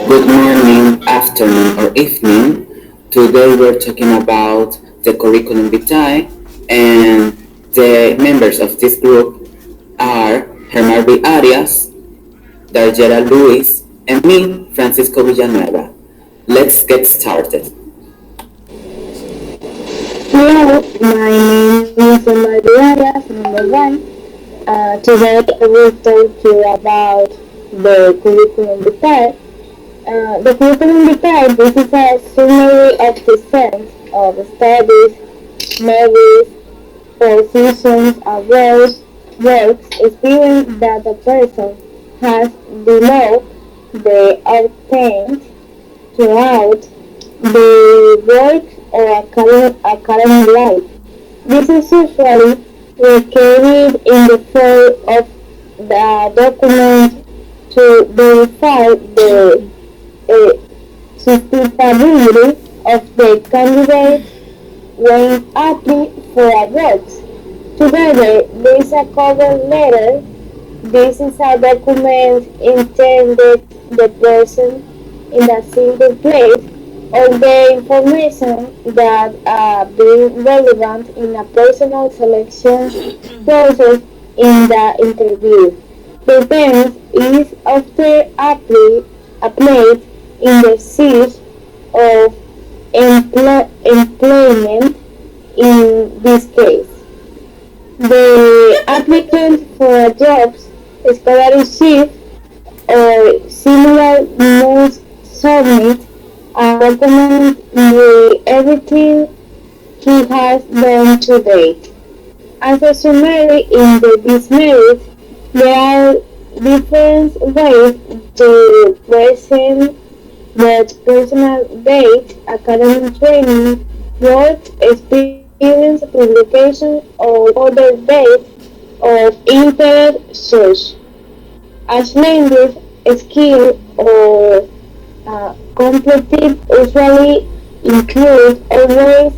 Good morning, afternoon, or evening. Today we're talking about the curriculum vitae, and the members of this group are Hermarby Arias, Darjera Luis, and me, Francisco Villanueva. Let's get started. Hello, my name is Maria, number one. Today I will talk to you about the curriculum vitae. The curriculum vitae, this is a summary of the sense of studies, memories, positions, awards, works, experience that a person has below the obtained throughout the work or academic life. This is usually located in the form of the document to verify the uh, suitability of the candidate when applying for a job. Together, there is a cover letter. This is a document intended the person in a single place all the information that being relevant in a personal selection process in the interview. The tense is often applied in the search of employment in this case. The applicant for a job, scholarship, or similar must submit a document with everything he has done to date. As a summary in the dismerit, there are different ways to present that personal date, academic training, work experience, publication, or other dates of interest search. As language skill or completive usually include always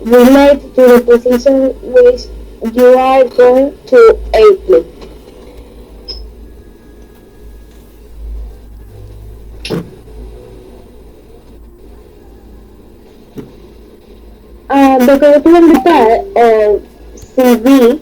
relate to the position which you are going to apply. The curriculum vitae or CV,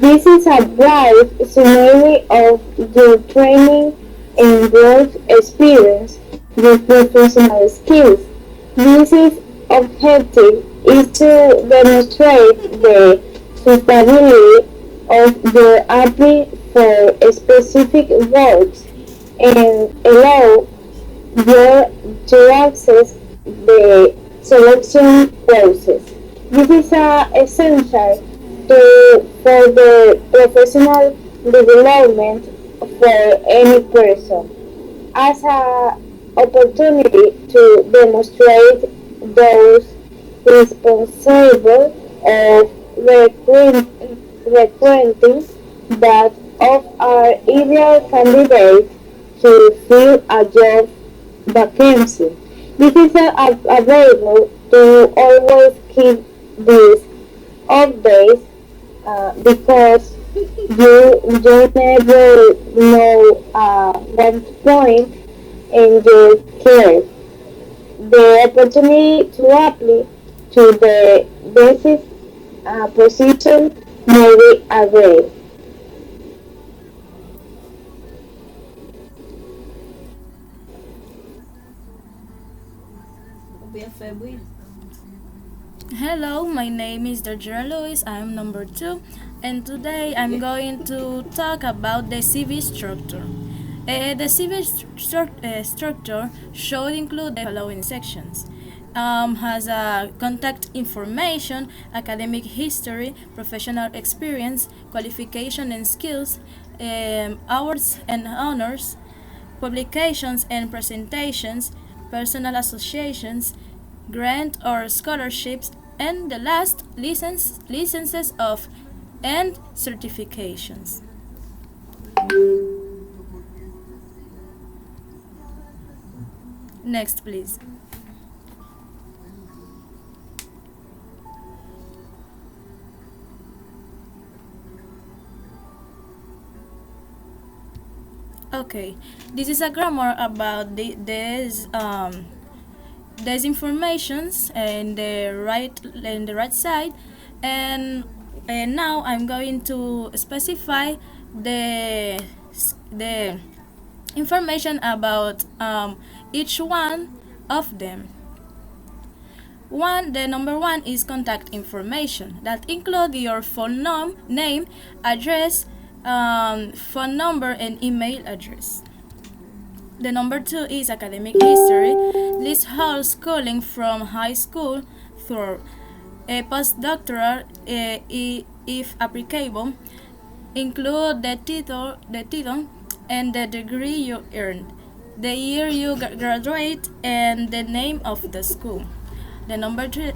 this is a brief summary of your training and work experience with professional skills. This is objective is to demonstrate the suitability of your apply for specific works and allow your to access the selection process. This is essential for the professional development for any person as an opportunity to demonstrate those responsible of recruiting that of our ideal candidate to fill a job vacancy. This is available to always keep these updates because you never know one point in your career. The opportunity to apply to the basic position may be available. Hello, my name is Darjera Luis. I am number two, and today I'm going to talk about the CV structure. The CV structure should include the following sections. Has a contact information, academic history, professional experience, qualification and skills, awards and honors, publications and presentations, personal associations, grant or scholarships, and the last licenses of and certifications. Next, please. Okay, this is a grammar about these informations in the right side, and now I'm going to specify the the information about each one of them. The number one is contact information that include your phone name, address, phone number, and email address. The number two is academic history. List whole schooling from high school through a postdoctoral, if applicable. Include the title and the degree you earned, the year you graduate, and the name of the school. The number three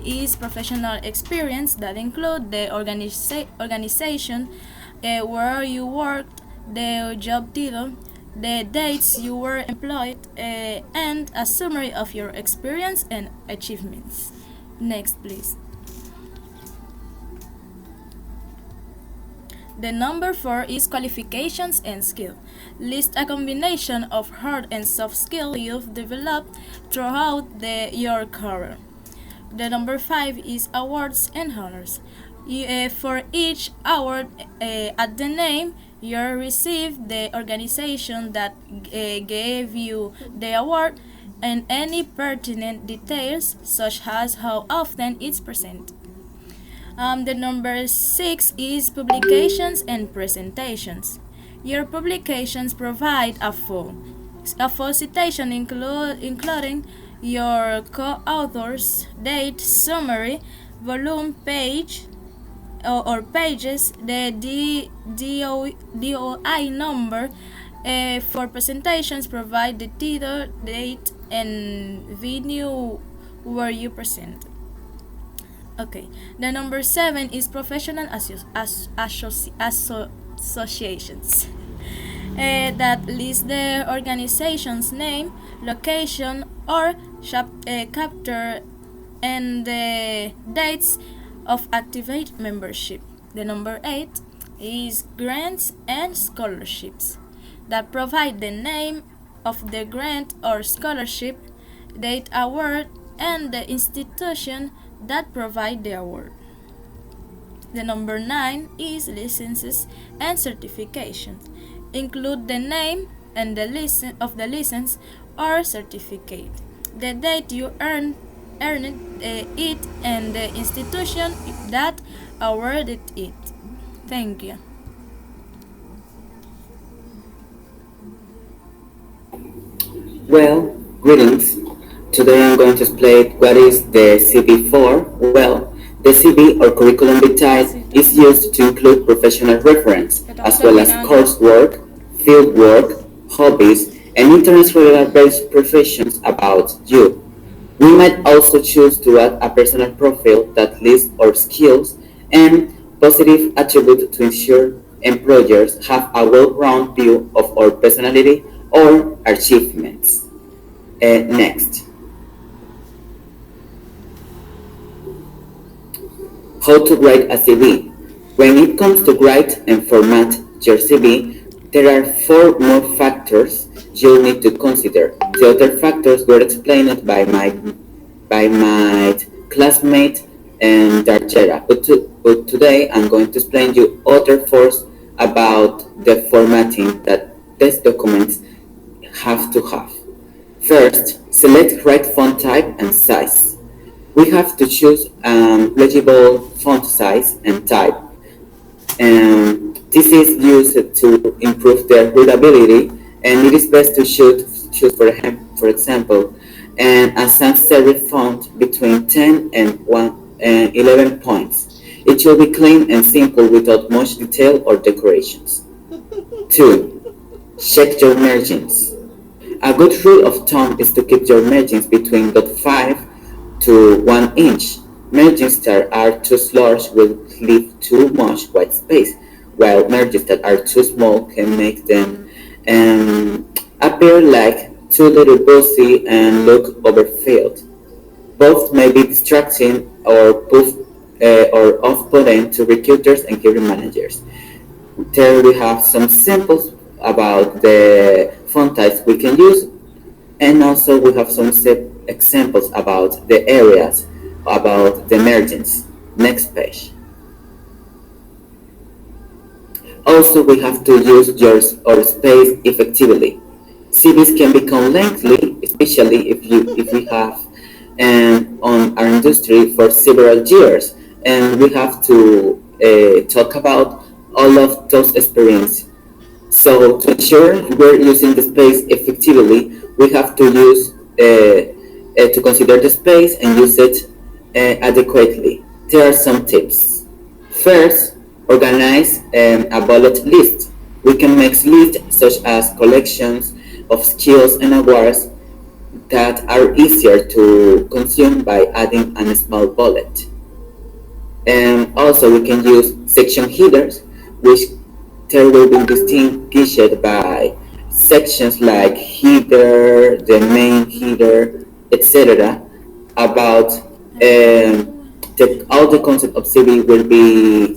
is professional experience that include the organization where you worked, the job title, the dates you were employed, and a summary of your experience and achievements. Next, please. The number four is qualifications and skill. List a combination of hard and soft skills you've developed throughout your career. The number five is awards and honors. For each award at the name, you receive the organization that gave you the award and any pertinent details such as how often it's presented. The number six is publications and presentations. Your publications provide a full citation including your co-authors, date, summary, volume, page or pages, the DOI number. For presentations, provide the title, date, and venue where you present. Okay, the number seven is professional associations that list the organization's name, location, or chapter and the dates of activate membership. The number eight is grants and scholarships that provide the name of the grant or scholarship, date award, and the institution that provide the award. The number nine is licenses and certifications. Include the name and the license or certificate, the date you earned it, and the institution that awarded it. Thank you. Well, greetings. Today I'm going to explain what is the CV for. Well, the CV or curriculum vitae is used to include professional reference as well as coursework, fieldwork, hobbies, and international-based professions about you. We might also choose to add a personal profile that lists our skills and positive attributes to ensure employers have a well-rounded view of our personality or achievements. Next, how to write a CV. When it comes to write and format your CV, there are four more factors you'll need to consider. The other factors were explained by my classmate and Darjera, but today I'm going to explain you other force about the formatting that these documents have to have. First, select right font type and size. We have to choose legible font size and type. This is used to improve their readability, and it is best to choose for example, a sans serif font between 10 and 11 points. It should be clean and simple without much detail or decorations. 2. Check your margins. A good rule of thumb is to keep your margins between 0.5 to 1 inch. Margins that are too large will leave too much white space, while margins that are too small can make them appear like too little bossy and look overfilled. Both may be distracting or off-putting to recruiters and hiring managers. There we have some simple about the font types we can use, and also we have some examples about the areas, about the margins. Next page. Also, we have to use your or space effectively. CVs can become lengthy, especially if we have on our industry for several years, and we have to talk about all of those experiences. So to ensure we're using the space effectively, we have to use to consider the space and use it adequately. There are some tips. First, organize a bullet list. We can make lists such as collections of skills and awards that are easier to consume by adding a small bullet. And also we can use section headers, which there will be distinguished by sections like header, the main header, etc. About all the concept of CV will be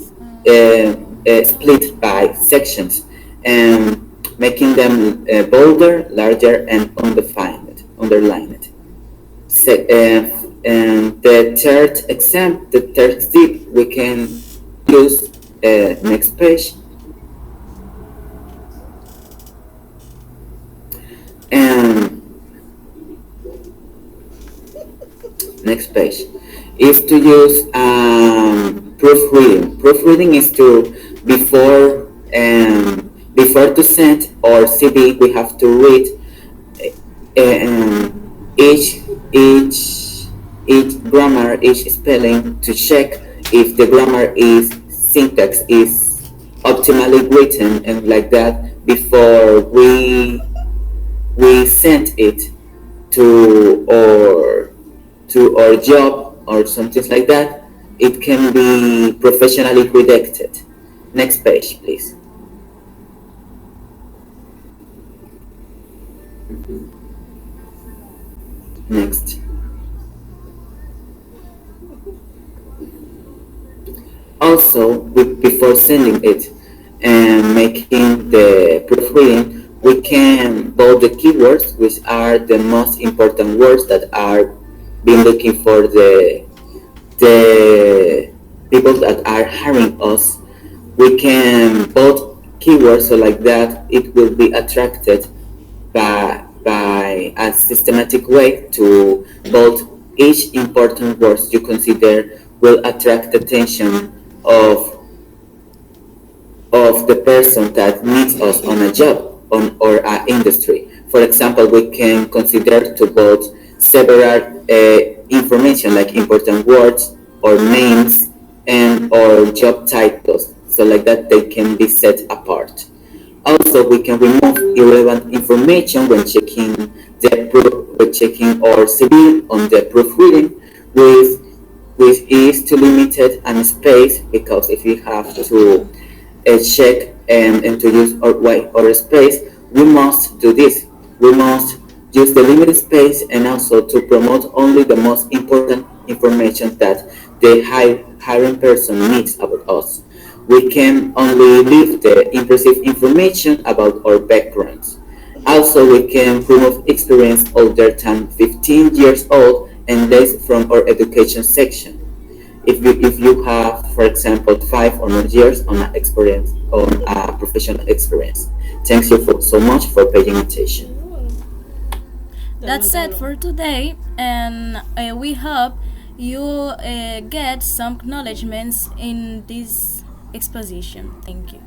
split by sections and making them bolder, larger, and undefined, underlined. And the third tip we can use next page. And next page is to use proofreading. Proofreading is to before to send or CV, we have to read each each each grammar, each spelling to check if the grammar is syntax is optimally written and like that before we send it to our job or something like that. It can be professionally redacted. Next page, please. Next. Also, before sending it and making the proofreading, we can bold the keywords, which are the most important words that are being looking for the people that are hiring us. We can bold keywords so like that it will be attracted by a systematic way to bold each important words you consider will attract the attention of the person that needs us on a job on or our industry. For example, we can consider to both several information like important words or names and or job titles, so like that they can be set apart. Also, we can remove irrelevant information when checking our CV on the proofreading with ease to limited and space, because if we have to check and to use our space, we must do this. We must use the limited space and also to promote only the most important information that the hiring person needs about us. We can only leave the impressive information about our backgrounds. Also, we can remove experience older than 15 years old and less from our education section. If you have, for example, 5 or more years on an experience on a professional experience. Thanks you so much for paying attention. That's it for today, and we hope you get some acknowledgements in this exposition. Thank you.